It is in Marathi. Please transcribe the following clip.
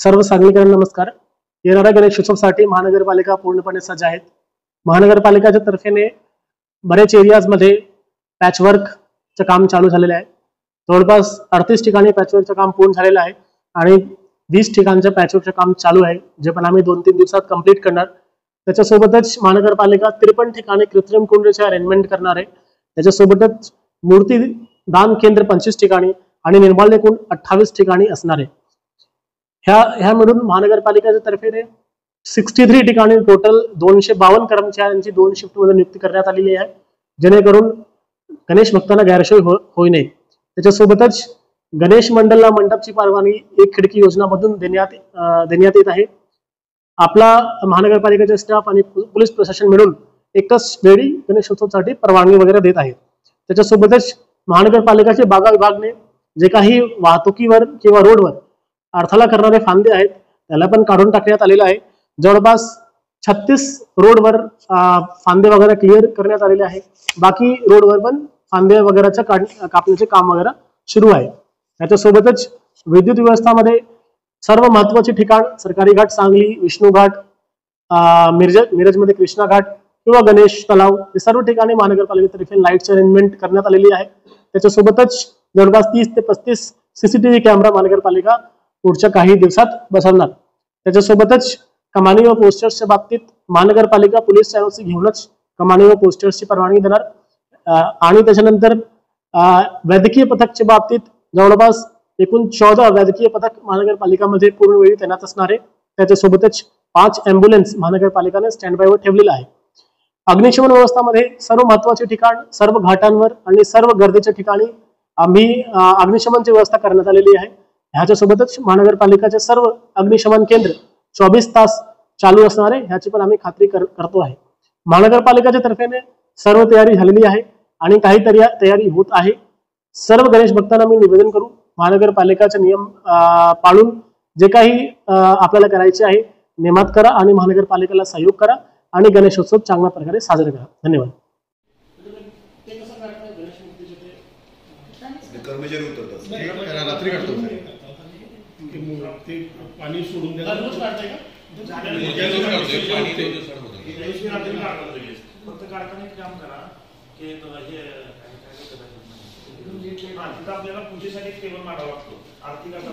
सर्व सागरिकांना नमस्कार। येणाऱ्या गणेशोत्सवासाठी महानगरपालिका पूर्णपणे सज्ज आहे। महानगरपालिकेच्या तर्फेने बरेच एरियाजमध्ये पॅचवर्कचं काम चालू झालेलं आहे। जवळपास 38 ठिकाणी पॅचवर्कचं काम पूर्ण झालेलं आहे आणि 20 ठिकाणचं पॅचवर्कचं काम चालू आहे, जे पण आम्ही 2-3 दिवसात कंप्लीट करणार। त्याच्यासोबतच महानगरपालिका 53 ठिकाणी कृत्रिम कुंडीचे अरेंजमेंट करणार आहे। त्याच्यासोबतच मूर्ती दान केंद्र 25 ठिकाणी आणि निर्माल्य कुंड 28 ठिकाणी असणार आहे। ह्या मिळून महानगरपालिकेच्या तर्फे 63 ठिकाणी टोटल 252 कर्मचाऱ्यांची 2 शिफ्टमध्ये नियुक्ती करण्यात आलेली आहे, जेणेकरून गणेश भक्तांना गैरसोय होऊ नये। त्याच्यासोबतच गणेश मंडळला मंडपची परवानगी 1 खिडकी योजनामधून देण्यात येत आहे। आपला महानगरपालिकेचा स्टाफ आणि पोलीस प्रशासन मिळून एकच वेळी गणेशोत्सवासाठी परवानगी वगैरे देत आहे। त्याच्यासोबतच महानगरपालिकेचे बागा विभागने जे काही वाहतुकीवर किंवा रोडवर अडथळा करणारे फांदे आहेत त्याला पण काढून टाकण्यात आलेला आहे। जवळपास 36 रोडवर फांदे वगैरे क्लिअर करण्यात आलेले आहे। बाकी रोडवर पण फांदे वगैरेच्या कापण्याचे काम वगैरे सुरू आहे। त्याच्यासोबतच विद्युत व्यवस्थामध्ये सर्व महत्त्वाचे ठिकाण सरकारी घाट सांगली, विष्णू घाट, मिरजमध्ये कृष्णा घाट किंवा गणेश तलाव हे सर्व ठिकाणी महानगरपालिकेतर्फे लाईटचे अरेंजमेंट करण्यात आलेली आहे। त्याच्यासोबतच जवळपास 30 ते 35 सीसीटीव्ही कॅमेरा महानगरपालिका पुढच्या काही दिवसात बसवणार। त्याच्यासोबतच कमानी व पोस्टर्सच्या बाबतीत महानगरपालिका पोलीस एनओसी घेऊनच कमानी व पोस्टर्सची परवानगी देणार। आणि त्याच्यानंतर वैद्यकीय पथकच्या बाबतीत जवळपास एकूण 14 वैद्यकीय पथक महानगरपालिकामध्ये पूर्णवेळी तैनात असणार आहे। त्याच्यासोबतच 5 ॲम्ब्युलन्स महानगरपालिकाने स्टँड बायवर ठेवलेला आहे। अग्निशमन व्यवस्थामध्ये सर्व महत्त्वाचे ठिकाण, सर्व घाटांवर आणि सर्व गर्दीच्या ठिकाणी आम्ही अग्निशमनची व्यवस्था करण्यात आलेली आहे। ह्याच्यासोबतच महानगरपालिकाचे सर्व अग्निशमन केंद्र 24 तास चालू असणार आहे, ह्याची पण आम्ही खात्री करतो आहे। महानगरपालिकेच्या तर्फेने सर्व तयारी झालेली आहे आणि काही तयारी होत आहे। सर्व गणेश भक्तांना मी निवेदन करू, महानगरपालिकाचे नियम पाळून जे काही आपल्याला करायचे आहे नियमात करा आणि महानगरपालिकेला सहयोग करा आणि गणेशोत्सव चांगल्या प्रकारे साजरा करा। धन्यवाद। कर्मचारी उतरतात रात्री काढतो ते पाणी सोडून फक्त कारखाने काम करा की आपल्याला पूजेसाठी टेबल मारावा लागतो, आरती करता